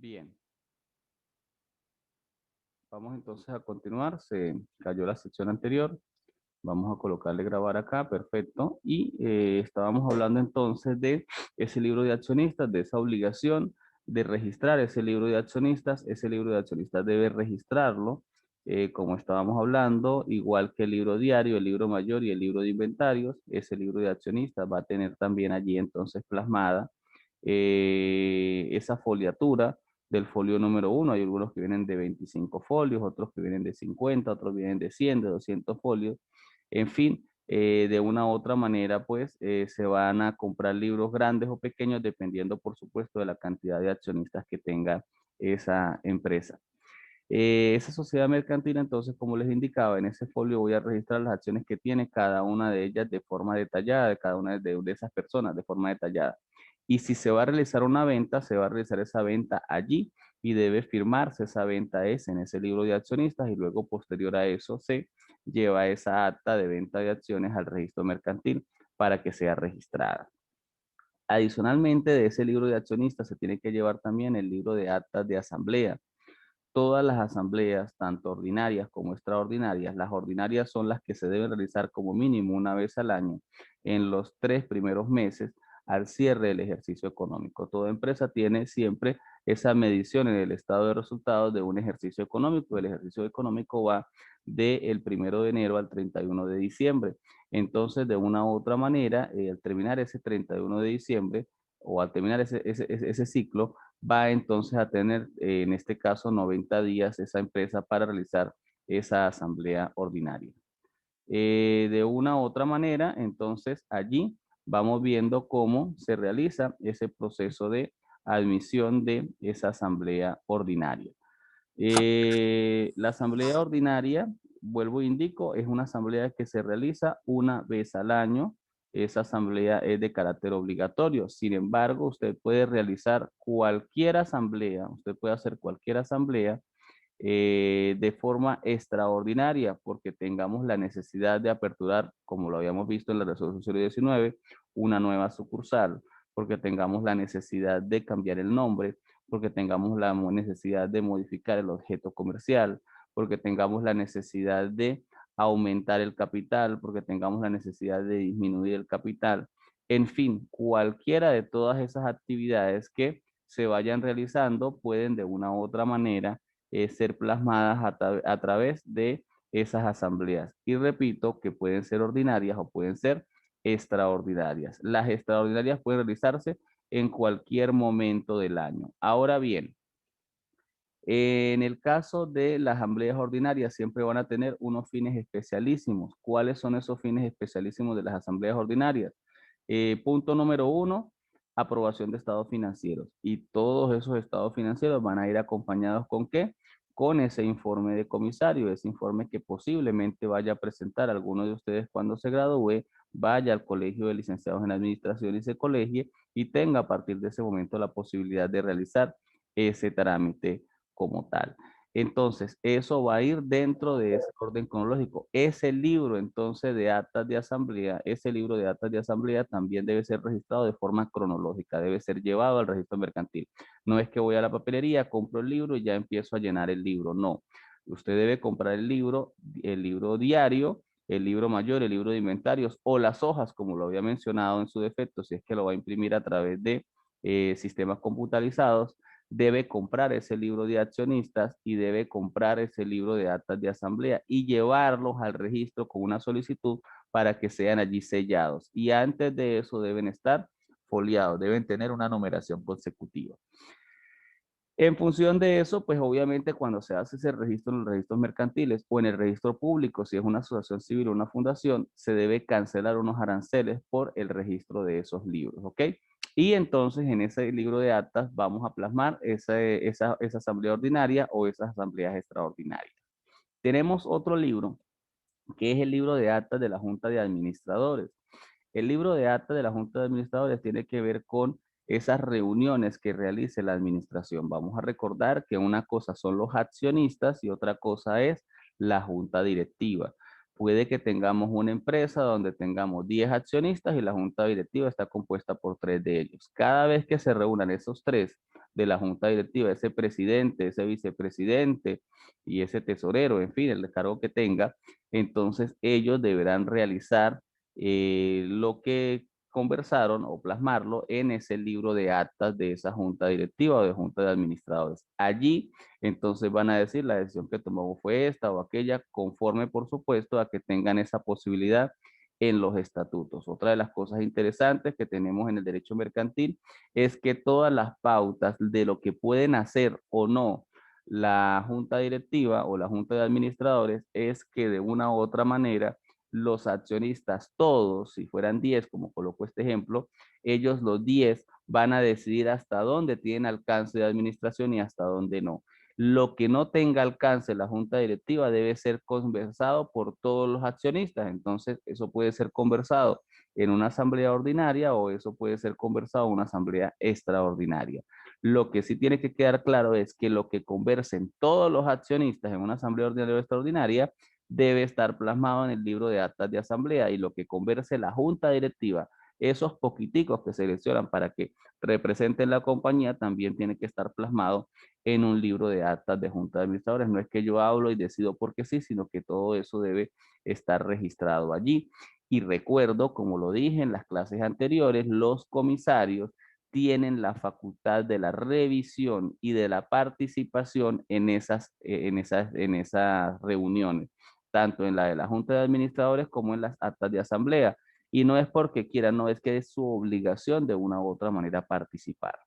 Bien, vamos entonces a continuar. Se cayó la sección anterior. Vamos a colocarle grabar acá, perfecto. Y estábamos hablando entonces de ese libro de accionistas, de esa obligación de registrar ese libro de accionistas. Ese libro de accionistas debe registrarlo, como estábamos hablando, igual que el libro diario, el libro mayor y el libro de inventarios. Ese libro de accionistas va a tener también allí entonces plasmada esa foliatura del folio número uno. Hay algunos que vienen de 25 folios, otros que vienen de 50, otros vienen de 100, de 200 folios. En fin, de una u otra manera, pues se van a comprar libros grandes o pequeños, dependiendo, por supuesto, de la cantidad de accionistas que tenga esa empresa. Esa sociedad mercantil, entonces, como les indicaba, en ese folio voy a registrar las acciones que tiene cada una de ellas de forma detallada, de cada una de esas personas de forma detallada. Y si se va a realizar una venta, se va a realizar esa venta allí y debe firmarse esa venta en ese libro de accionistas y luego posterior a eso se lleva esa acta de venta de acciones al registro mercantil para que sea registrada. Adicionalmente de ese libro de accionistas se tiene que llevar también el libro de actas de asamblea. Todas las asambleas, tanto ordinarias como extraordinarias, las ordinarias son las que se deben realizar como mínimo una vez al año en los 3 primeros meses al cierre del ejercicio económico. Toda empresa tiene siempre esa medición en el estado de resultados de un ejercicio económico. El ejercicio económico va del 1 de enero al 31 de diciembre. Entonces, de una u otra manera, al terminar ese 31 de diciembre o al terminar ese ciclo, va entonces a tener, en este caso, 90 días esa empresa para realizar esa asamblea ordinaria. De una u otra manera, entonces allí vamos viendo cómo se realiza ese proceso de admisión de esa asamblea ordinaria. La asamblea ordinaria, vuelvo e indico, es una asamblea que se realiza una vez al año. Esa asamblea es de carácter obligatorio. Sin embargo, usted puede realizar cualquier asamblea, usted puede hacer cualquier asamblea de forma extraordinaria porque tengamos la necesidad de aperturar, como lo habíamos visto en la resolución 19, una nueva sucursal, porque tengamos la necesidad de cambiar el nombre, porque tengamos la necesidad de modificar el objeto comercial, porque tengamos la necesidad de aumentar el capital, porque tengamos la necesidad de disminuir el capital. En fin, cualquiera de todas esas actividades que se vayan realizando pueden de una u otra manera ser plasmadas a través de esas asambleas. Y repito que pueden ser ordinarias o pueden ser extraordinarias. Las extraordinarias pueden realizarse en cualquier momento del año. Ahora bien, en el caso de las asambleas ordinarias siempre van a tener unos fines especialísimos. ¿Cuáles son esos fines especialísimos de las asambleas ordinarias? Punto número uno, aprobación de estados financieros. Y todos esos estados financieros van a ir acompañados ¿con qué? Con ese informe de comisario, ese informe que posiblemente vaya a presentar alguno de ustedes cuando se gradúe, vaya al colegio de licenciados en administración y se colegie y tenga a partir de ese momento la posibilidad de realizar ese trámite como tal. Entonces, eso va a ir dentro de ese orden cronológico. Ese libro, entonces, de actas de asamblea, ese libro de actas de asamblea también debe ser registrado de forma cronológica, debe ser llevado al registro mercantil. No es que voy a la papelería, compro el libro y ya empiezo a llenar el libro. No. Usted debe comprar el libro diario, el libro mayor, el libro de inventarios o las hojas, como lo había mencionado en su defecto, si es que lo va a imprimir a través de sistemas computarizados, debe comprar ese libro de accionistas y debe comprar ese libro de actas de asamblea y llevarlos al registro con una solicitud para que sean allí sellados. Y antes de eso deben estar foliados, deben tener una numeración consecutiva. En función de eso, pues obviamente cuando se hace ese registro en los registros mercantiles o en el registro público, si es una asociación civil o una fundación, se debe cancelar unos aranceles por el registro de esos libros, ¿ok? Y entonces en ese libro de actas vamos a plasmar esa asamblea ordinaria o esas asambleas extraordinarias. Tenemos otro libro que es el libro de actas de la Junta de Administradores. El libro de actas de la Junta de Administradores tiene que ver con esas reuniones que realice la administración. Vamos a recordar que una cosa son los accionistas y otra cosa es la junta directiva. Puede que tengamos una empresa donde tengamos 10 accionistas y la junta directiva está compuesta por 3 de ellos. Cada vez que se reúnan esos 3 de la junta directiva, ese presidente, ese vicepresidente y ese tesorero, en fin, el cargo que tenga, entonces ellos deberán realizar lo que conversaron o plasmarlo en ese libro de actas de esa junta directiva o de junta de administradores. Allí, entonces van a decir la decisión que tomamos fue esta o aquella, conforme por supuesto a que tengan esa posibilidad en los estatutos. Otra de las cosas interesantes que tenemos en el derecho mercantil es que todas las pautas de lo que pueden hacer o no la junta directiva o la junta de administradores es que de una u otra manera los accionistas, todos, si fueran 10, como coloco este ejemplo, ellos los 10 van a decidir hasta dónde tienen alcance de administración y hasta dónde no. Lo que no tenga alcance la junta directiva debe ser conversado por todos los accionistas. Entonces, eso puede ser conversado en una asamblea ordinaria o eso puede ser conversado en una asamblea extraordinaria. Lo que sí tiene que quedar claro es que lo que conversen todos los accionistas en una asamblea ordinaria o extraordinaria debe estar plasmado en el libro de actas de asamblea y lo que converse la junta directiva, esos poquiticos que seleccionan para que representen la compañía, también tiene que estar plasmado en un libro de actas de junta de administradores. No es que yo hablo y decido porque sí, sino que todo eso debe estar registrado allí. Y recuerdo, como lo dije en las clases anteriores, los comisarios tienen la facultad de la revisión y de la participación en esas reuniones, tanto en la de la Junta de Administradores como en las actas de asamblea. Y no es porque quieran, no es que es su obligación de una u otra manera participar.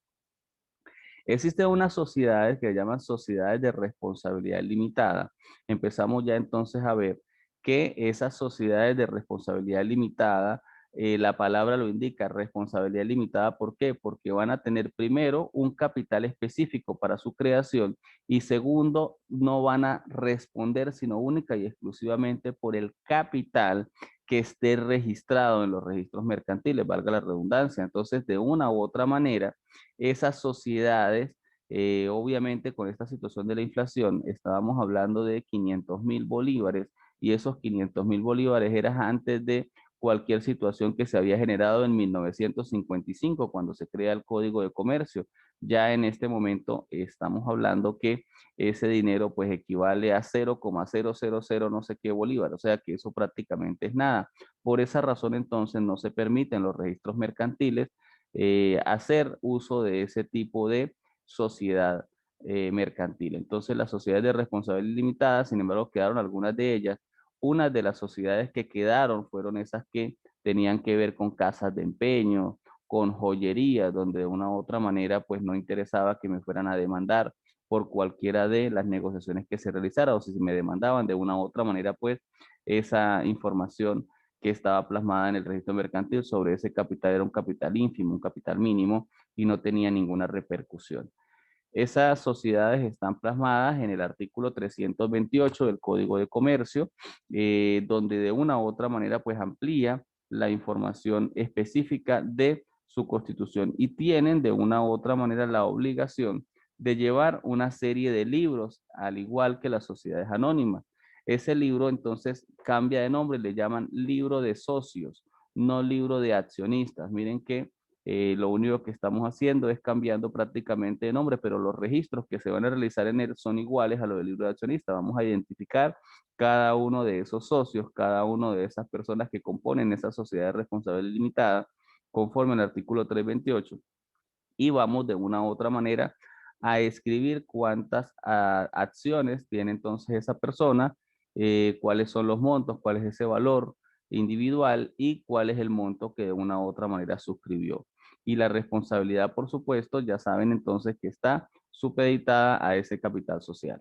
Existen unas sociedades que se llaman sociedades de responsabilidad limitada. Empezamos ya entonces a ver que esas sociedades de responsabilidad limitada, la palabra lo indica, responsabilidad limitada, ¿por qué? Porque van a tener primero un capital específico para su creación y segundo, no van a responder sino única y exclusivamente por el capital que esté registrado en los registros mercantiles, valga la redundancia. Entonces, de una u otra manera, esas sociedades, obviamente con esta situación de la inflación, estábamos hablando de 500.000 bolívares y esos 500.000 bolívares eran antes de cualquier situación que se había generado en 1955, cuando se crea el Código de Comercio. Ya en este momento estamos hablando que ese dinero pues equivale a 0,000 no sé qué bolívar, o sea que eso prácticamente es nada. Por esa razón entonces no se permiten los registros mercantiles hacer uso de ese tipo de sociedad mercantil. Entonces, las sociedades de responsabilidad limitada, sin embargo, quedaron algunas de ellas. Unas de las sociedades que quedaron fueron esas que tenían que ver con casas de empeño, con joyería, donde de una u otra manera, pues no interesaba que me fueran a demandar por cualquiera de las negociaciones que se realizara, o si me demandaban de una u otra manera, pues esa información que estaba plasmada en el registro mercantil sobre ese capital era un capital ínfimo, un capital mínimo y no tenía ninguna repercusión. Esas sociedades están plasmadas en el artículo 328 del Código de Comercio, donde de una u otra manera pues amplía la información específica de su constitución y tienen de una u otra manera la obligación de llevar una serie de libros, al igual que las sociedades anónimas. Ese libro entonces cambia de nombre, le llaman libro de socios, no libro de accionistas. Miren que lo único que estamos haciendo es cambiando prácticamente de nombre, pero los registros que se van a realizar en él son iguales a los del libro de accionista. Vamos a identificar cada uno de esos socios, cada uno de esas personas que componen esa sociedad de responsabilidad limitada, conforme al artículo 328, y vamos de una u otra manera a escribir cuántas acciones tiene entonces esa persona, cuáles son los montos, cuál es ese valor individual y cuál es el monto que de una u otra manera suscribió. Y la responsabilidad, por supuesto, ya saben entonces que está supeditada a ese capital social.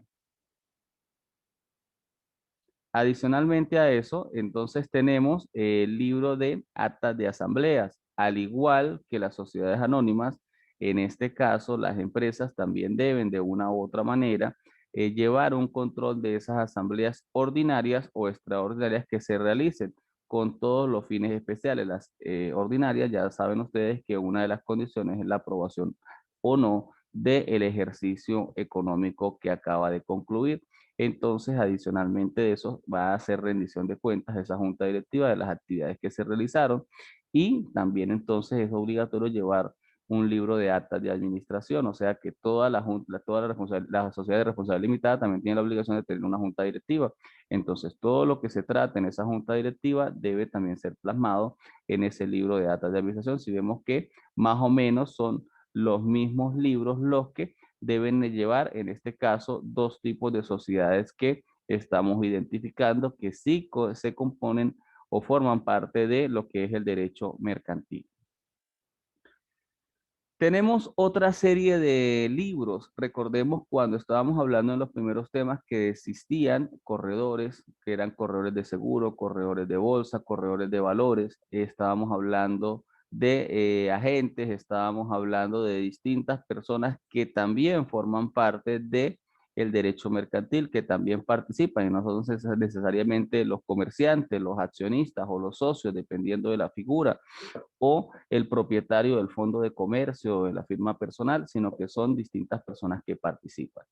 Adicionalmente a eso, entonces tenemos el libro de actas de asambleas, al igual que las sociedades anónimas. En este caso, las empresas también deben de una u otra manera llevar un control de esas asambleas ordinarias o extraordinarias que se realicen con todos los fines especiales. Las ordinarias, ya saben ustedes que una de las condiciones es la aprobación o no del ejercicio económico que acaba de concluir. Entonces, adicionalmente de eso, va a hacer rendición de cuentas de esa junta directiva de las actividades que se realizaron y también entonces es obligatorio llevar un libro de actas de administración, o sea que toda la junta, la sociedad de responsabilidad limitada también tiene la obligación de tener una junta directiva. Entonces, todo lo que se trate en esa junta directiva debe también ser plasmado en ese libro de actas de administración. Si vemos que más o menos son los mismos libros los que deben de llevar, en este caso, dos tipos de sociedades que estamos identificando que sí se componen o forman parte de lo que es el derecho mercantil. Tenemos otra serie de libros. Recordemos cuando estábamos hablando en los primeros temas que existían corredores, que eran corredores de seguro, corredores de bolsa, corredores de valores. Estábamos hablando de agentes, estábamos hablando de distintas personas que también forman parte de el derecho mercantil, que también participan, y no son necesariamente los comerciantes, los accionistas o los socios, dependiendo de la figura o el propietario del fondo de comercio o de la firma personal, sino que son distintas personas que participan.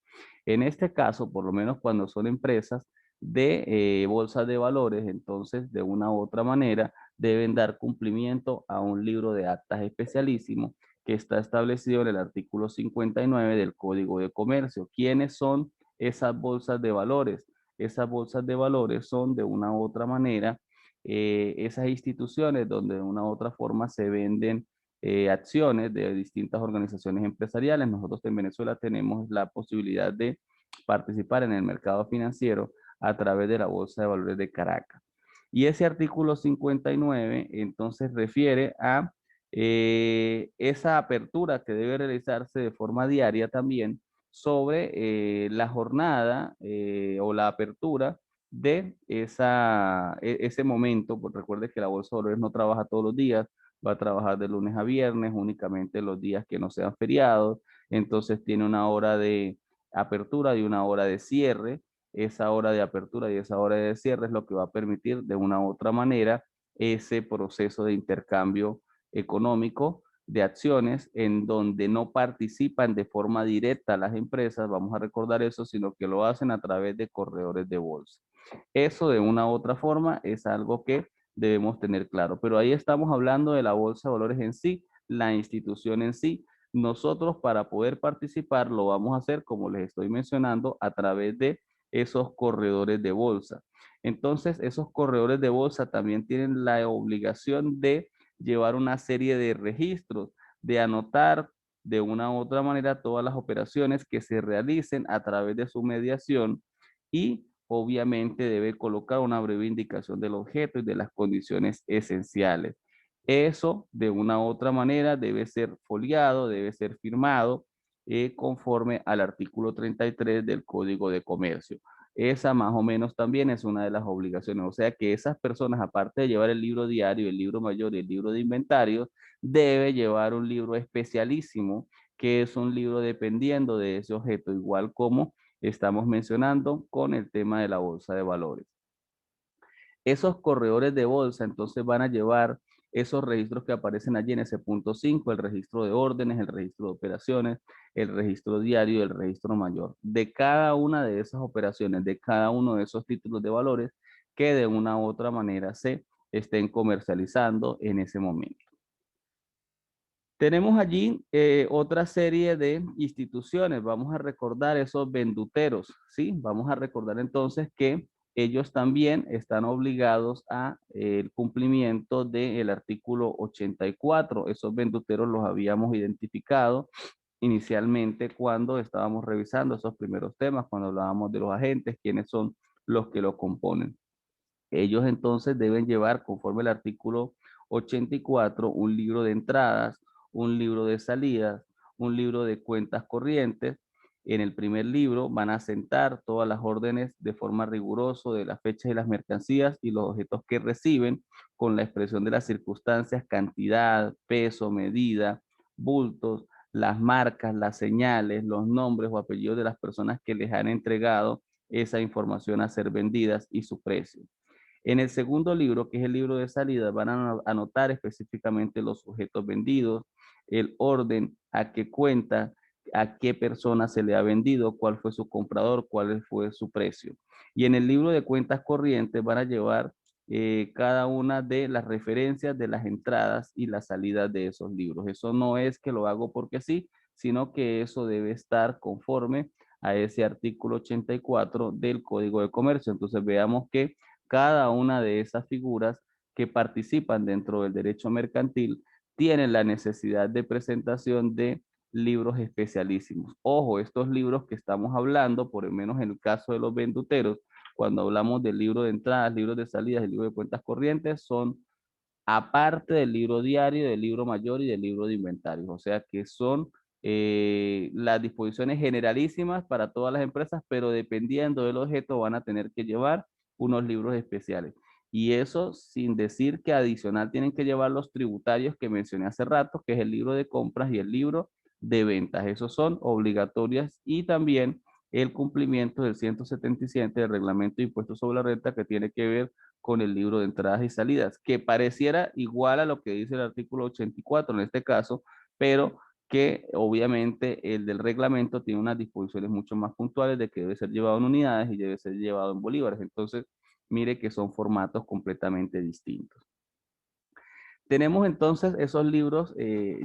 En este caso, por lo menos cuando son empresas de bolsas de valores, entonces de una u otra manera deben dar cumplimiento a un libro de actas especialísimo que está establecido en el artículo 59 del Código de Comercio. ¿Quiénes son esas bolsas de valores? Esas bolsas de valores son de una u otra manera esas instituciones donde de una u otra forma se venden acciones de distintas organizaciones empresariales. Nosotros en Venezuela tenemos la posibilidad de participar en el mercado financiero a través de la Bolsa de Valores de Caracas. Y ese artículo 59 entonces refiere a esa apertura que debe realizarse de forma diaria también sobre la jornada o la apertura de ese momento. Pues recuerde que la Bolsa de Valores no trabaja todos los días, va a trabajar de lunes a viernes, únicamente los días que no sean feriados, entonces tiene una hora de apertura y una hora de cierre. Esa hora de apertura y esa hora de cierre es lo que va a permitir de una u otra manera ese proceso de intercambio económico de acciones en donde no participan de forma directa las empresas, vamos a recordar eso, sino que lo hacen a través de corredores de bolsa. Eso de una u otra forma es algo que debemos tener claro, pero ahí estamos hablando de la bolsa de valores en sí, la institución en sí. Nosotros para poder participar lo vamos a hacer, como les estoy mencionando, a través de esos corredores de bolsa. Entonces, esos corredores de bolsa también tienen la obligación de llevar una serie de registros, de anotar de una u otra manera todas las operaciones que se realicen a través de su mediación y obviamente debe colocar una breve indicación del objeto y de las condiciones esenciales. Eso de una u otra manera debe ser foliado, debe ser firmado conforme al artículo 33 del Código de Comercio. Esa más o menos también es una de las obligaciones. O sea que esas personas, aparte de llevar el libro diario, el libro mayor y el libro de inventarios, debe llevar un libro especialísimo, que es un libro dependiendo de ese objeto, igual como estamos mencionando con el tema de la bolsa de valores. Esos corredores de bolsa entonces van a llevar esos registros que aparecen allí en ese punto 5, el registro de órdenes, el registro de operaciones, el registro diario y el registro mayor. De cada una de esas operaciones, de cada uno de esos títulos de valores que de una u otra manera se estén comercializando en ese momento. Tenemos allí otra serie de instituciones. Vamos a recordar esos venduteros, ¿sí? Vamos a recordar entonces que ellos también están obligados a el cumplimiento del artículo 84. Esos venduteros los habíamos identificado inicialmente cuando estábamos revisando esos primeros temas, cuando hablábamos de los agentes, quiénes son los que lo componen. Ellos entonces deben llevar, conforme el artículo 84, un libro de entradas, un libro de salidas, un libro de cuentas corrientes. En el primer libro van a sentar todas las órdenes de forma rigurosa de las fechas de las mercancías y los objetos que reciben con la expresión de las circunstancias, cantidad, peso, medida, bultos, las marcas, las señales, los nombres o apellidos de las personas que les han entregado esa información a ser vendidas y su precio. En el segundo libro, que es el libro de salida, van a anotar específicamente los objetos vendidos, el orden, a qué cuenta, a qué persona se le ha vendido, cuál fue su comprador, cuál fue su precio. Y en el libro de cuentas corrientes van a llevar cada una de las referencias de las entradas y las salidas de esos libros. Eso no es que lo hago porque sí, sino que eso debe estar conforme a ese artículo 84 del Código de Comercio. Entonces veamos que cada una de esas figuras que participan dentro del derecho mercantil tienen la necesidad de presentación de libros especialísimos. Ojo, estos libros que estamos hablando, por lo menos en el caso de los venduteros, cuando hablamos del libro de entradas, libros de salidas, el libro de cuentas corrientes, son aparte del libro diario, del libro mayor y del libro de inventarios. O sea que son las disposiciones generalísimas para todas las empresas, pero dependiendo del objeto van a tener que llevar unos libros especiales. Y eso sin decir que adicional tienen que llevar los tributarios que mencioné hace rato, que es el libro de compras y el libro de ventas. Esos son obligatorias y también el cumplimiento del 177 del Reglamento de Impuestos sobre la Renta que tiene que ver con el libro de entradas y salidas, que pareciera igual a lo que dice el artículo 84 en este caso, pero que obviamente el del reglamento tiene unas disposiciones mucho más puntuales de que debe ser llevado en unidades y debe ser llevado en bolívares. Entonces, mire que son formatos completamente distintos. Tenemos entonces esos libros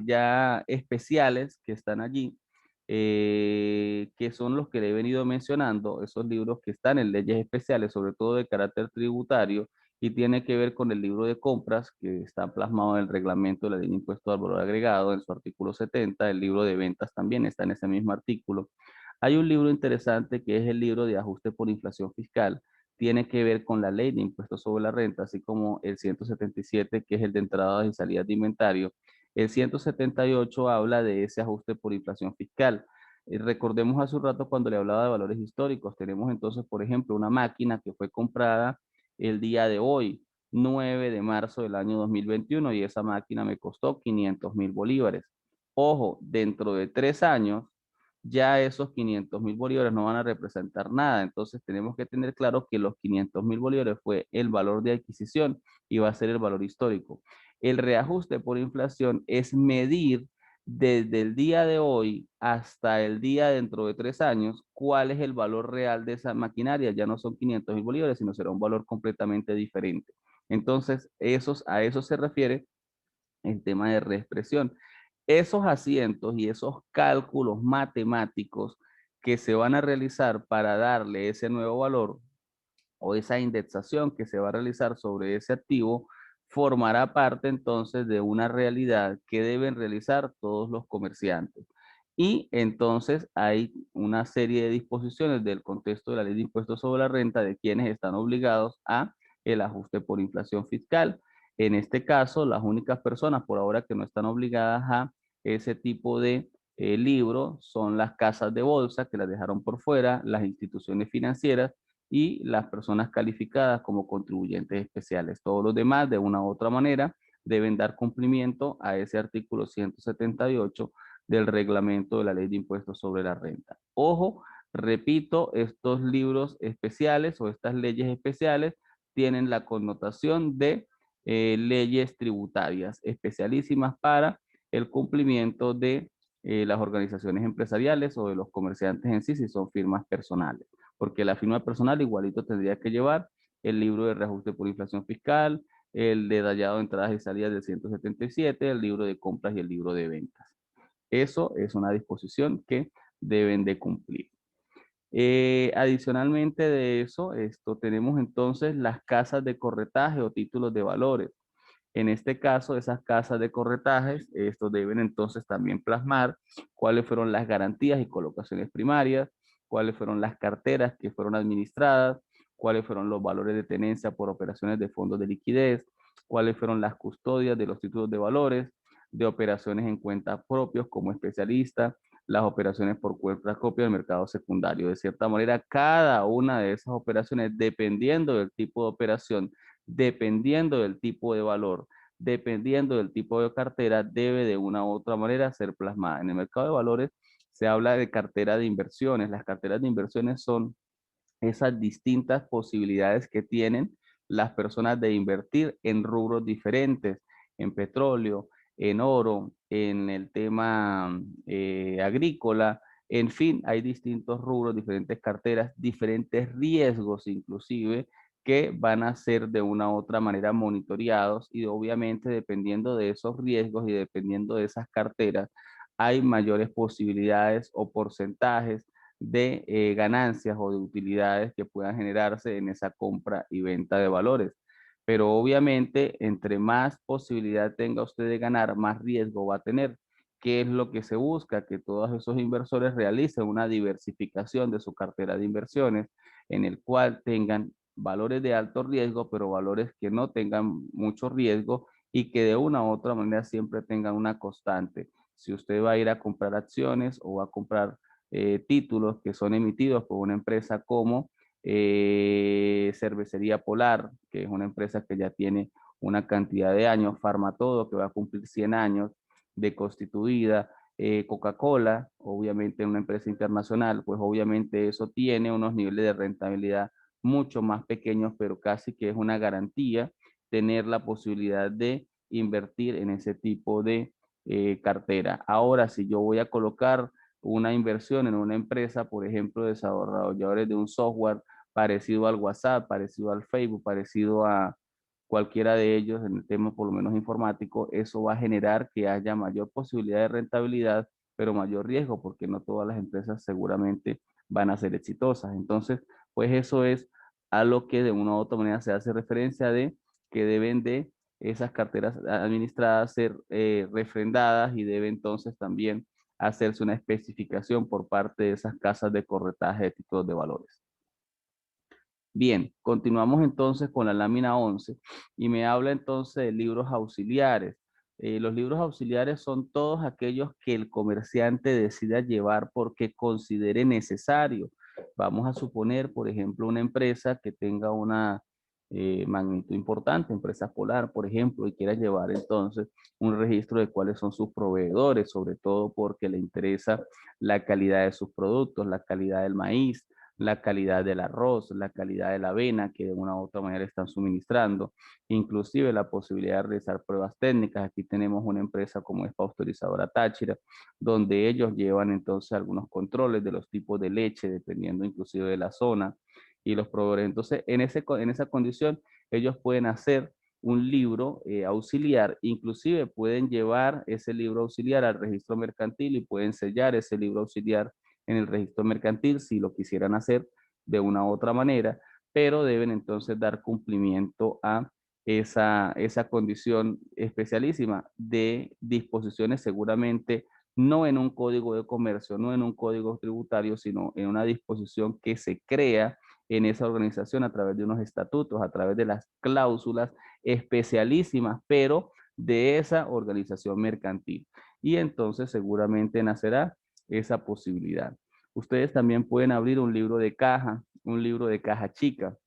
ya especiales que están allí, que son los que le he venido mencionando, esos libros que están en leyes especiales, sobre todo de carácter tributario, y tiene que ver con el libro de compras, que está plasmado en el reglamento de la ley de impuesto al valor agregado, en su artículo 70, el libro de ventas también está en ese mismo artículo. Hay un libro interesante que es el libro de ajuste por inflación fiscal, tiene que ver con la ley de impuestos sobre la renta, así como el 177, que es el de entradas y salidas de inventario. El 178 habla de ese ajuste por inflación fiscal. Recordemos hace un rato cuando le hablaba de valores históricos. Tenemos entonces, por ejemplo, una máquina que fue comprada el día de hoy, 9 de marzo del año 2021, y esa máquina me costó 500.000 bolívares. Ojo, dentro de 3 años, ya esos 500.000 bolívares no van a representar nada. Entonces tenemos que tener claro que los 500.000 bolívares fue el valor de adquisición y va a ser el valor histórico. El reajuste por inflación es medir desde el día de hoy hasta el día dentro de 3 años cuál es el valor real de esa maquinaria. Ya no son 500.000 bolívares, sino será un valor completamente diferente. Entonces, a eso se refiere el tema de reexpresión. Esos asientos y esos cálculos matemáticos que se van a realizar para darle ese nuevo valor o esa indexación que se va a realizar sobre ese activo formará parte entonces de una realidad que deben realizar todos los comerciantes. Y entonces hay una serie de disposiciones del contexto de la ley de impuestos sobre la renta de quienes están obligados a el ajuste por inflación fiscal. En este caso, las únicas personas por ahora que no están obligadas a ese tipo de libro son las casas de bolsa que las dejaron por fuera, las instituciones financieras y las personas calificadas como contribuyentes especiales. Todos los demás, de una u otra manera, deben dar cumplimiento a ese artículo 178 del reglamento de la ley de impuestos sobre la renta. Ojo, repito, estos libros especiales o estas leyes especiales tienen la connotación de leyes tributarias especialísimas para el cumplimiento de las organizaciones empresariales o de los comerciantes en sí, si son firmas personales, porque la firma personal igualito tendría que llevar el libro de reajuste por inflación fiscal, el detallado de entradas y salidas del 177, el libro de compras y el libro de ventas. Eso es una disposición que deben de cumplir. Adicionalmente de eso, tenemos entonces las casas de corretaje o títulos de valores. En este caso, esas casas de corretajes, estos deben entonces también plasmar cuáles fueron las garantías y colocaciones primarias, cuáles fueron las carteras que fueron administradas, cuáles fueron los valores de tenencia por operaciones de fondos de liquidez, cuáles fueron las custodias de los títulos de valores, de operaciones en cuentas propios como especialista, las operaciones por cuenta propia del mercado secundario. De cierta manera, cada una de esas operaciones, dependiendo del tipo de operación, dependiendo del tipo de valor, dependiendo del tipo de cartera, debe de una u otra manera ser plasmada. En el mercado de valores se habla de cartera de inversiones. Las carteras de inversiones son esas distintas posibilidades que tienen las personas de invertir en rubros diferentes, en petróleo, en oro, en el tema agrícola. En fin, hay distintos rubros, diferentes carteras, diferentes riesgos inclusive que van a ser de una u otra manera monitoreados y obviamente dependiendo de esos riesgos y dependiendo de esas carteras, hay mayores posibilidades o porcentajes de ganancias o de utilidades que puedan generarse en esa compra y venta de valores. Pero obviamente, entre más posibilidad tenga usted de ganar, más riesgo va a tener. ¿Qué es lo que se busca? Que todos esos inversores realicen una diversificación de su cartera de inversiones en el cual tengan valores de alto riesgo, pero valores que no tengan mucho riesgo y que de una u otra manera siempre tengan una constante. Si usted va a ir a comprar acciones o va a comprar títulos que son emitidos por una empresa como Cervecería Polar, que es una empresa que ya tiene una cantidad de años, Farmatodo, que va a cumplir 100 años de constituida, Coca-Cola, obviamente una empresa internacional, pues obviamente eso tiene unos niveles de rentabilidad mucho más pequeños, pero casi que es una garantía tener la posibilidad de invertir en ese tipo de cartera. Ahora, si yo voy a colocar una inversión en una empresa, por ejemplo, desarrolladores de un software parecido al WhatsApp, parecido al Facebook, parecido a cualquiera de ellos en el tema por lo menos informático, eso va a generar que haya mayor posibilidad de rentabilidad, pero mayor riesgo, porque no todas las empresas seguramente van a ser exitosas. Entonces, pues eso es a lo que de una u otra manera se hace referencia de que deben de esas carteras administradas ser refrendadas y debe entonces también hacerse una especificación por parte de esas casas de corretaje de títulos de valores. Bien, continuamos entonces con la lámina 11 y me habla entonces de libros auxiliares. Los libros auxiliares son todos aquellos que el comerciante decida llevar porque considere necesario. Vamos a suponer, por ejemplo, una empresa que tenga una magnitud importante, empresa Polar, por ejemplo, y quiera llevar entonces un registro de cuáles son sus proveedores, sobre todo porque le interesa la calidad de sus productos, la calidad del maíz, la calidad del arroz, la calidad de la avena que de una u otra manera están suministrando, inclusive la posibilidad de realizar pruebas técnicas. Aquí tenemos una empresa como es Pasteurizadora Táchira, donde ellos llevan entonces algunos controles de los tipos de leche, dependiendo inclusive de la zona y los proveedores. Entonces, en esa condición, ellos pueden hacer un libro auxiliar, inclusive pueden llevar ese libro auxiliar al registro mercantil y pueden sellar ese libro auxiliar en el registro mercantil si lo quisieran hacer de una u otra manera, pero deben entonces dar cumplimiento a esa condición especialísima de disposiciones seguramente no en un código de comercio, no en un código tributario, sino en una disposición que se crea en esa organización a través de unos estatutos, a través de las cláusulas especialísimas, pero de esa organización mercantil. Y entonces seguramente nacerá esa posibilidad. Ustedes también pueden abrir un libro de caja chica.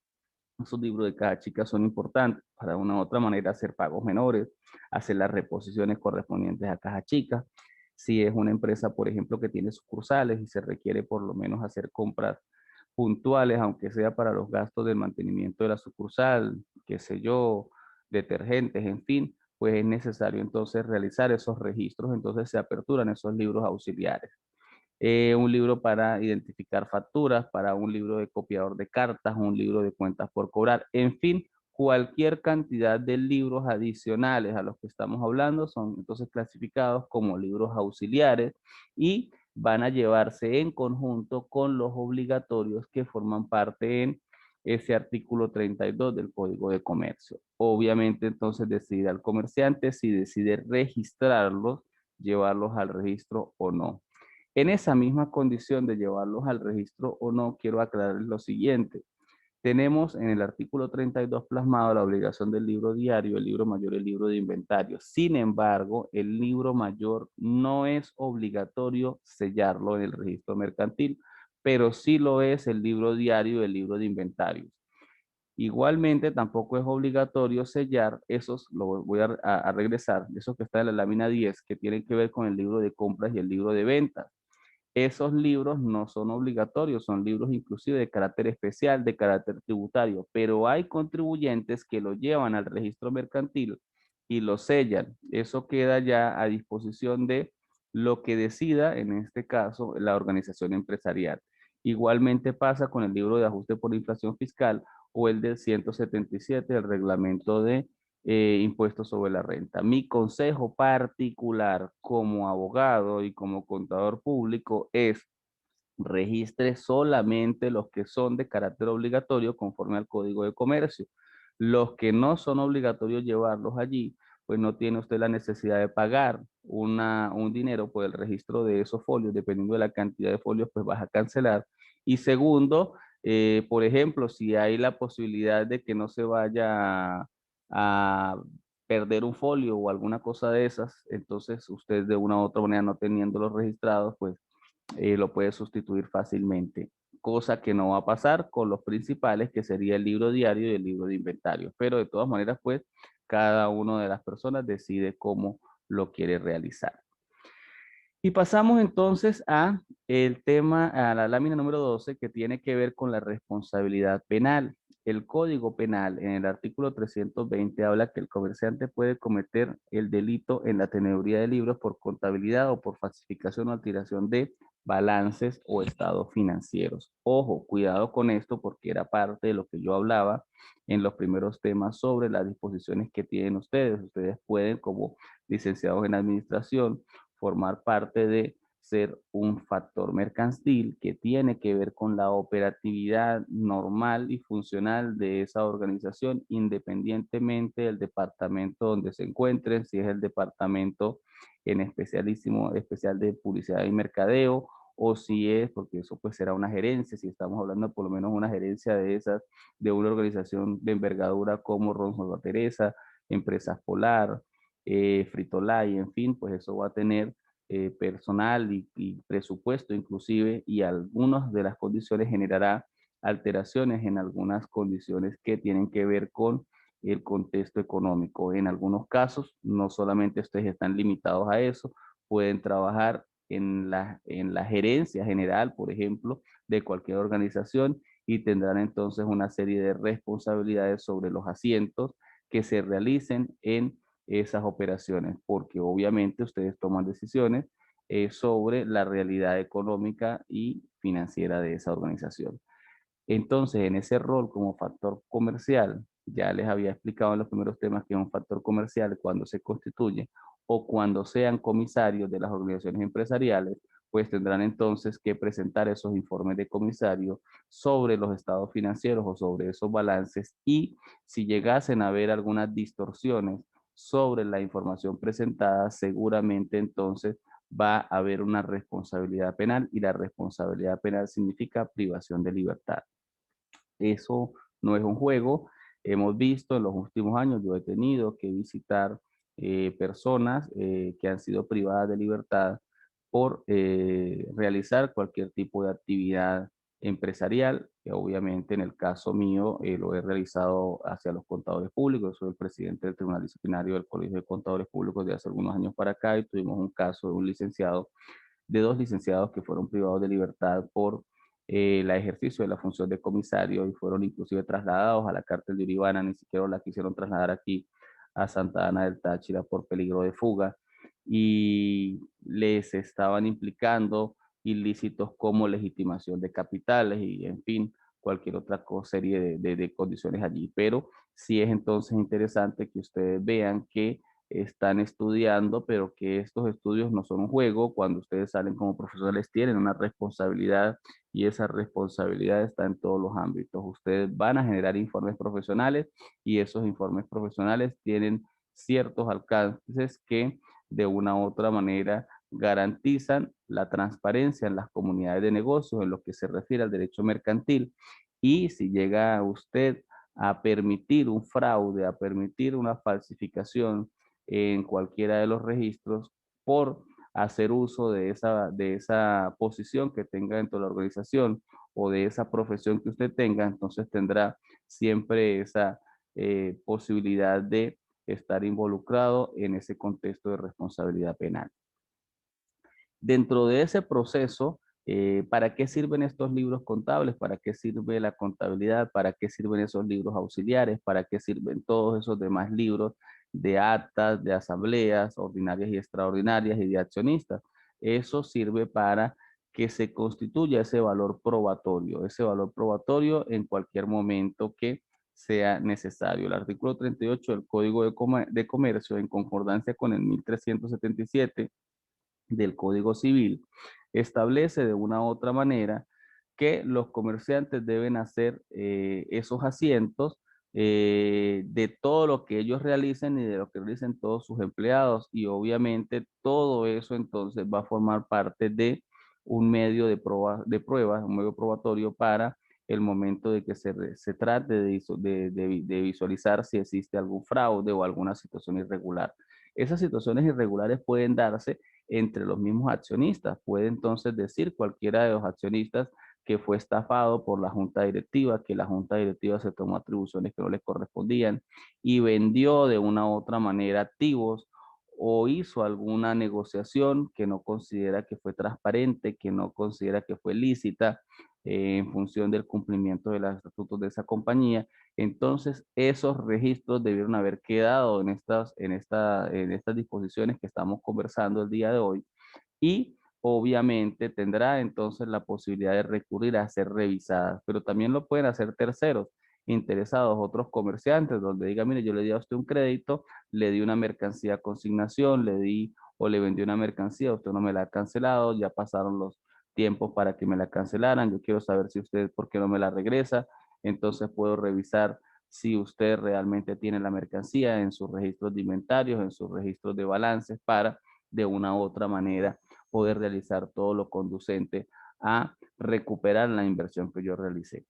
Esos libros de caja chica son importantes para una u otra manera hacer pagos menores, hacer las reposiciones correspondientes a caja chica. Si es una empresa, por ejemplo, que tiene sucursales y se requiere por lo menos hacer compras puntuales, aunque sea para los gastos del mantenimiento de la sucursal, qué sé yo, detergentes, en fin, pues es necesario entonces realizar esos registros, entonces se aperturan esos libros auxiliares. Un libro para identificar facturas, para un libro de copiador de cartas, un libro de cuentas por cobrar, en fin, cualquier cantidad de libros adicionales a los que estamos hablando son entonces clasificados como libros auxiliares y van a llevarse en conjunto con los obligatorios que forman parte en ese artículo 32 del Código de Comercio. Obviamente entonces decide al comerciante si decide registrarlos, llevarlos al registro o no. En esa misma condición de llevarlos al registro o no, quiero aclarar lo siguiente. Tenemos en el artículo 32 plasmado la obligación del libro diario, el libro mayor y el libro de inventario. Sin embargo, el libro mayor no es obligatorio sellarlo en el registro mercantil, pero sí lo es el libro diario y el libro de inventarios. Igualmente, tampoco es obligatorio sellar esos, lo voy a regresar, esos que están en la lámina 10, que tienen que ver con el libro de compras y el libro de ventas. Esos libros no son obligatorios, son libros inclusive de carácter especial, de carácter tributario, pero hay contribuyentes que lo llevan al registro mercantil y lo sellan. Eso queda ya a disposición de lo que decida, en este caso, la organización empresarial. Igualmente pasa con el libro de ajuste por inflación fiscal o el del 177, el reglamento de impuestos sobre la renta. Mi consejo particular como abogado y como contador público es registre solamente los que son de carácter obligatorio conforme al Código de Comercio. Los que no son obligatorios llevarlos allí, pues no tiene usted la necesidad de pagar un dinero por el registro de esos folios. Dependiendo de la cantidad de folios, pues vas a cancelar. Y segundo, por ejemplo, si hay la posibilidad de que no se vaya a perder un folio o alguna cosa de esas, entonces usted de una u otra manera no teniéndolos registrados, pues lo puede sustituir fácilmente, cosa que no va a pasar con los principales, que sería el libro diario y el libro de inventario. Pero de todas maneras, pues cada una de las personas decide cómo lo quiere realizar. Y pasamos entonces a el tema, a la lámina número 12, que tiene que ver con la responsabilidad penal. El Código Penal, en el artículo 320, habla que el comerciante puede cometer el delito en la teneduría de libros por contabilidad o por falsificación o alteración de balances o estados financieros. Ojo, cuidado con esto porque era parte de lo que yo hablaba en los primeros temas sobre las disposiciones que tienen ustedes. Ustedes pueden, como licenciados en administración, formar parte de ser un factor mercantil que tiene que ver con la operatividad normal y funcional de esa organización, independientemente del departamento donde se encuentren, si es el departamento en especial de publicidad y mercadeo, o si es, porque eso pues será una gerencia, si estamos hablando por lo menos una gerencia de esas, de una organización de envergadura como Ron Teresa, Empresas Polar, Fritolay, en fin, pues eso va a tener personal y presupuesto inclusive, y algunas de las condiciones generará alteraciones en algunas condiciones que tienen que ver con el contexto económico. En algunos casos, no solamente ustedes están limitados a eso, pueden trabajar en la gerencia general, por ejemplo, de cualquier organización, y tendrán entonces una serie de responsabilidades sobre los asientos que se realicen en esas operaciones, porque obviamente ustedes toman decisiones sobre la realidad económica y financiera de esa organización. Entonces, en ese rol como factor comercial, ya les había explicado en los primeros temas que es un factor comercial cuando se constituye o cuando sean comisarios de las organizaciones empresariales, pues tendrán entonces que presentar esos informes de comisario sobre los estados financieros o sobre esos balances, y si llegasen a haber algunas distorsiones sobre la información presentada, seguramente entonces va a haber una responsabilidad penal, y la responsabilidad penal significa privación de libertad. Eso no es un juego. Hemos visto en los últimos años, yo he tenido que visitar personas que han sido privadas de libertad por realizar cualquier tipo de actividad empresarial, que obviamente en el caso mío lo he realizado hacia los contadores públicos. Soy el presidente del Tribunal Disciplinario del Colegio de Contadores Públicos de hace algunos años para acá, y tuvimos un caso de un licenciado, de dos licenciados que fueron privados de libertad por el ejercicio de la función de comisario, y fueron inclusive trasladados a la cárcel de Uribana. Ni siquiera la quisieron trasladar aquí a Santa Ana del Táchira por peligro de fuga, y les estaban implicando ilícitos como legitimación de capitales y, en fin, cualquier otra serie de condiciones allí. Pero sí es entonces interesante que ustedes vean que están estudiando, pero que estos estudios no son un juego. Cuando ustedes salen como profesores tienen una responsabilidad, y esa responsabilidad está en todos los ámbitos. Ustedes van a generar informes profesionales, y esos informes profesionales tienen ciertos alcances que de una u otra manera garantizan la transparencia en las comunidades de negocios en lo que se refiere al derecho mercantil. Y si llega usted a permitir un fraude, a permitir una falsificación en cualquiera de los registros por hacer uso de esa posición que tenga dentro de la organización o de esa profesión que usted tenga, entonces tendrá siempre esa posibilidad de estar involucrado en ese contexto de responsabilidad penal. Dentro de ese proceso, ¿para qué sirven estos libros contables? ¿Para qué sirve la contabilidad? ¿Para qué sirven esos libros auxiliares? ¿Para qué sirven todos esos demás libros de actas, de asambleas ordinarias y extraordinarias y de accionistas. Eso sirve para que se constituya ese valor probatorio en cualquier momento que sea necesario. El artículo 38 del Código de Comercio, en concordancia con el 1377 del Código Civil, establece de una u otra manera que los comerciantes deben hacer esos asientos de todo lo que ellos realicen y de lo que realicen todos sus empleados. Y obviamente todo eso entonces va a formar parte de un medio de pruebas, un medio probatorio para el momento de que se trate de visualizar si existe algún fraude o alguna situación irregular. Esas situaciones irregulares pueden darse entre los mismos accionistas. Puede entonces decir cualquiera de los accionistas que fue estafado por la junta directiva, que la junta directiva se tomó atribuciones que no le correspondían y vendió de una u otra manera activos o hizo alguna negociación que no considera que fue transparente, que no considera que fue lícita en función del cumplimiento de los estatutos de esa compañía. Entonces, esos registros debieron haber quedado en estas disposiciones que estamos conversando el día de hoy y obviamente tendrá entonces la posibilidad de recurrir a ser revisadas, pero también lo pueden hacer terceros interesados, otros comerciantes, donde diga, mire, yo le di a usted un crédito, le di una mercancía a consignación, le di o le vendí una mercancía, usted no me la ha cancelado, ya pasaron los tiempos para que me la cancelaran, yo quiero saber si usted, ¿por qué no me la regresa? Entonces puedo revisar si usted realmente tiene la mercancía en sus registros de inventarios, en sus registros de balances, para de una u otra manera poder realizar todo lo conducente a recuperar la inversión que yo realicé.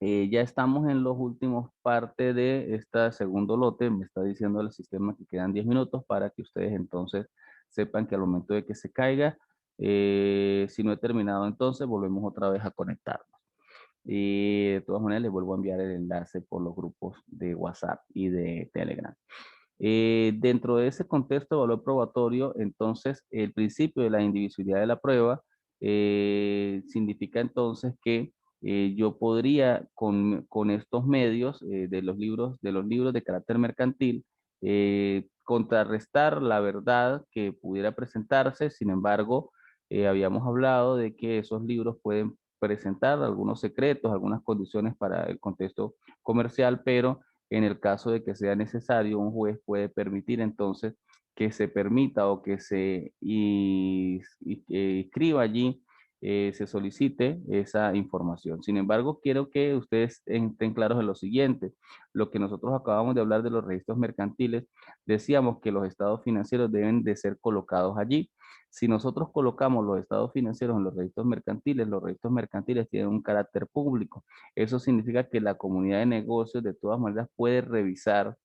Ya estamos en los últimos partes de este segundo lote. Me está diciendo el sistema que quedan 10 minutos para que ustedes entonces sepan que al momento de que se caiga, si no he terminado entonces, volvemos otra vez a conectarnos. Y de todas maneras les vuelvo a enviar el enlace por los grupos de WhatsApp y de Telegram. Dentro de ese contexto de valor probatorio, entonces, el principio de la indivisibilidad de la prueba significa entonces que yo podría con estos medios de los libros de carácter mercantil contrarrestar la verdad que pudiera presentarse. Sin embargo, habíamos hablado de que esos libros pueden presentar algunos secretos, algunas condiciones para el contexto comercial, pero en el caso de que sea necesario, un juez puede permitir entonces que se permita o que se inscriba allí, se solicite esa información. Sin embargo, quiero que ustedes estén claros en lo siguiente. Lo que nosotros acabamos de hablar de los registros mercantiles, decíamos que los estados financieros deben de ser colocados allí. Si nosotros colocamos los estados financieros en los registros mercantiles tienen un carácter público. Eso significa que la comunidad de negocios de todas maneras puede revisar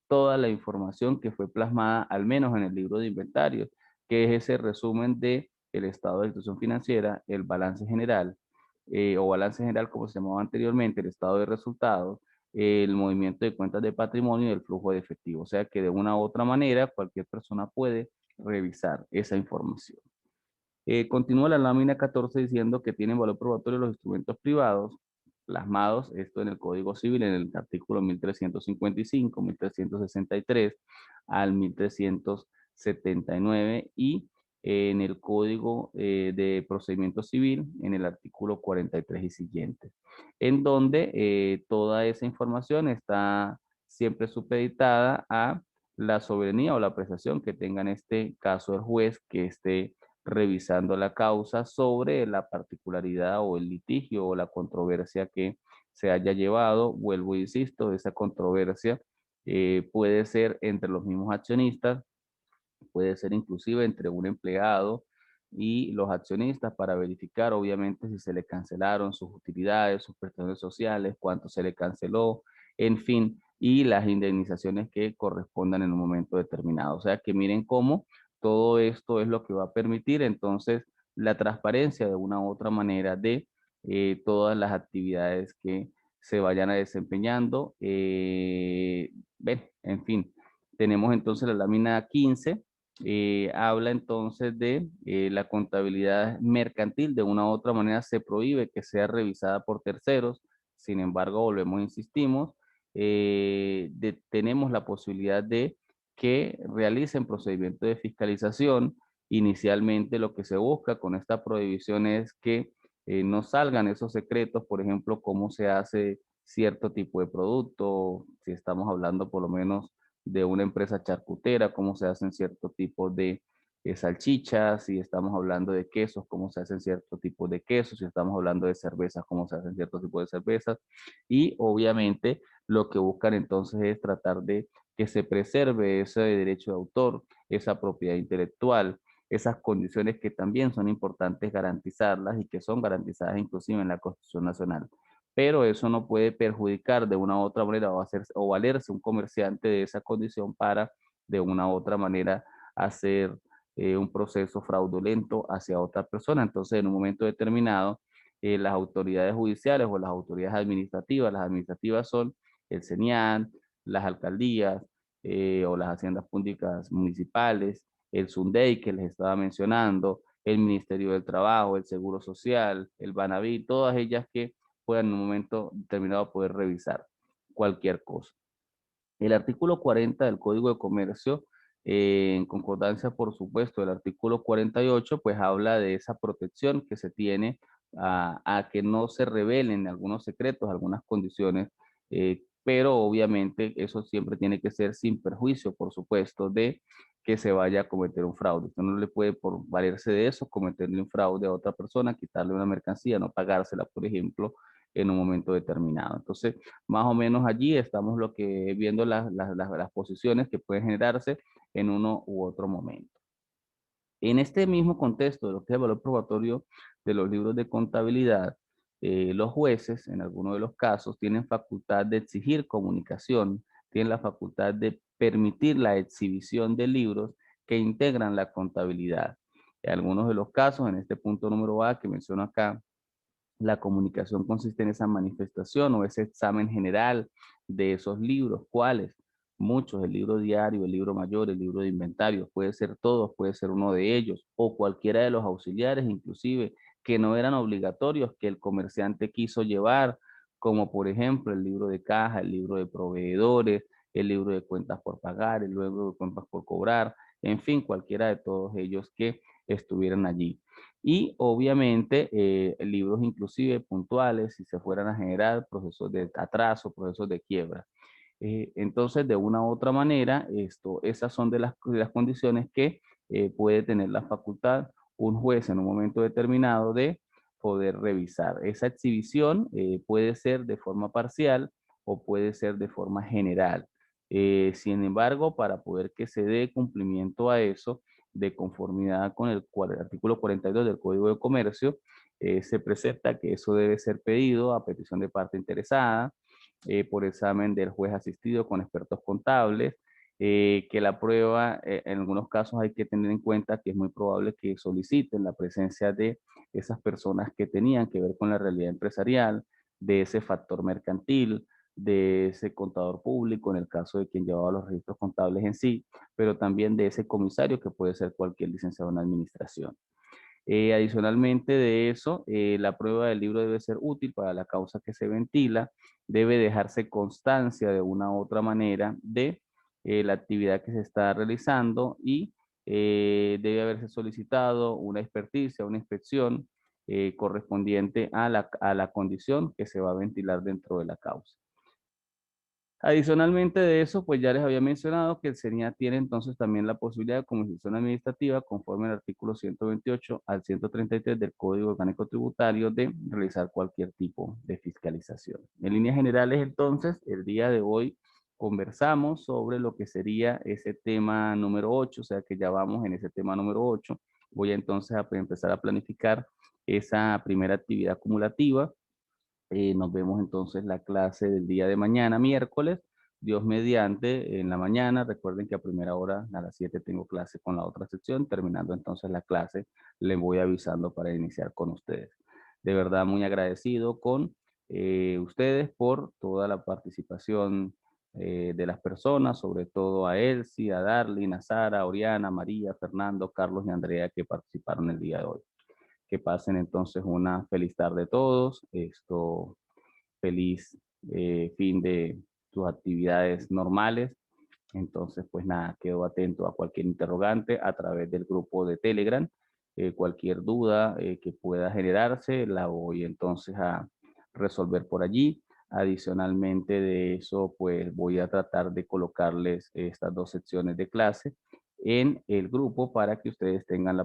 toda la información que fue plasmada al menos en el libro de inventarios, que es ese resumen de el estado de institución financiera, el balance general o balance general como se llamaba anteriormente, el estado de resultados, el movimiento de cuentas de patrimonio y el flujo de efectivo. O sea que de una u otra manera cualquier persona puede revisar esa información. Continúa la lámina 14 diciendo que tienen valor probatorio los instrumentos privados plasmados, esto en el Código Civil, en el artículo 1355, 1363 al 1379 y en el Código de Procedimiento Civil, en el artículo 43 y siguientes, en donde toda esa información está siempre supeditada a la soberanía o la apreciación que tenga en este caso el juez que esté revisando la causa sobre la particularidad o el litigio o la controversia que se haya llevado. Vuelvo e insisto, esa controversia puede ser entre los mismos accionistas, puede ser inclusive entre un empleado y los accionistas para verificar obviamente si se le cancelaron sus utilidades, sus prestaciones sociales, cuánto se le canceló, en fin, y las indemnizaciones que correspondan en un momento determinado. O sea que miren cómo todo esto es lo que va a permitir entonces la transparencia de una u otra manera de todas las actividades que se vayan a desempeñando. Ven, en fin, tenemos entonces la lámina 15 habla entonces de la contabilidad mercantil. De una u otra manera se prohíbe que sea revisada por terceros. Sin embargo, volvemos, insistimos, tenemos la posibilidad de que realicen procedimientos de fiscalización. Inicialmente lo que se busca con esta prohibición es que no salgan esos secretos, por ejemplo, cómo se hace cierto tipo de producto, si estamos hablando por lo menos de una empresa charcutera, cómo se hacen cierto tipo de salchichas, si estamos hablando de quesos, cómo se hacen cierto tipo de quesos, si estamos hablando de cervezas, cómo se hacen cierto tipo de cervezas. Y obviamente lo que buscan entonces es tratar de que se preserve ese derecho de autor, esa propiedad intelectual, esas condiciones que también son importantes garantizarlas y que son garantizadas inclusive en la Constitución Nacional. Pero eso no puede perjudicar de una u otra manera o valerse un comerciante de esa condición para de una u otra manera hacer un proceso fraudulento hacia otra persona. Entonces, en un momento determinado, las autoridades judiciales o las administrativas son el CENIAN, las alcaldías o las haciendas públicas municipales, el SUNDEI que les estaba mencionando, el Ministerio del Trabajo, el Seguro Social, el Banaví, todas ellas que puedan en un momento determinado poder revisar cualquier cosa. El artículo 40 del Código de Comercio, en concordancia, por supuesto, del artículo 48, pues habla de esa protección que se tiene a que no se revelen algunos secretos, algunas condiciones, pero obviamente eso siempre tiene que ser sin perjuicio, por supuesto, de que se vaya a cometer un fraude. Usted no le puede, por valerse de eso, cometerle un fraude a otra persona, quitarle una mercancía, no pagársela, por ejemplo, en un momento determinado. Entonces, más o menos allí estamos lo que viendo las posiciones que pueden generarse en uno u otro momento. En este mismo contexto de lo que es el valor probatorio de los libros de contabilidad, los jueces, en algunos de los casos, tienen facultad de exigir comunicación, tienen la facultad de permitir la exhibición de libros que integran la contabilidad. En algunos de los casos, en este punto número A que menciono acá, la comunicación consiste en esa manifestación o ese examen general de esos libros. ¿Cuáles? Muchos, el libro diario, el libro mayor, el libro de inventario, puede ser todos, puede ser uno de ellos, o cualquiera de los auxiliares, inclusive, que no eran obligatorios, que el comerciante quiso llevar, como por ejemplo el libro de caja, el libro de proveedores, el libro de cuentas por pagar, el libro de cuentas por cobrar, en fin, cualquiera de todos ellos que estuvieran allí. Y obviamente libros inclusive puntuales si se fueran a generar procesos de atraso, procesos de quiebra. Entonces, de una u otra manera, esas son de las condiciones que puede tener la facultad un juez en un momento determinado de poder revisar. Esa exhibición puede ser de forma parcial o puede ser de forma general. Sin embargo, para poder que se dé cumplimiento a eso, de conformidad con el artículo 42 del Código de Comercio, se presenta que eso debe ser pedido a petición de parte interesada, por examen del juez asistido con expertos contables, que la prueba, en algunos casos hay que tener en cuenta que es muy probable que soliciten la presencia de esas personas que tenían que ver con la realidad empresarial, de ese factor mercantil, de ese contador público, en el caso de quien llevaba los registros contables en sí, pero también de ese comisario que puede ser cualquier licenciado en administración. Adicionalmente de eso, la prueba del libro debe ser útil para la causa que se ventila, debe dejarse constancia de una u otra manera de la actividad que se está realizando y debe haberse solicitado una experticia, una inspección correspondiente a la condición que se va a ventilar dentro de la causa. Adicionalmente de eso, pues ya les había mencionado que el CENIA tiene entonces también la posibilidad de comunicación administrativa conforme al artículo 128 al 133 del Código Orgánico Tributario de realizar cualquier tipo de fiscalización. En líneas generales, entonces, el día de hoy conversamos sobre lo que sería ese tema número 8, o sea que ya vamos en ese tema número 8. Voy entonces a empezar a planificar esa primera actividad acumulativa. Nos vemos entonces la clase del día de mañana, miércoles, Dios mediante, en la mañana. Recuerden que a primera hora, a las 7, tengo clase con la otra sección. Terminando entonces la clase, les voy avisando para iniciar con ustedes. De verdad, muy agradecido con ustedes por toda la participación de las personas, sobre todo a Elsie, a Darlene, a Sara, a Oriana, a María, Fernando, Carlos y Andrea que participaron el día de hoy. Que pasen entonces una feliz tarde todos. Feliz fin de tus actividades normales Entonces, pues nada, quedo atento a cualquier interrogante a través del grupo de Telegram. Cualquier duda que pueda generarse, la voy entonces a resolver por allí. Adicionalmente de eso, pues voy a tratar de colocarles estas dos secciones de clase en el grupo para que ustedes tengan la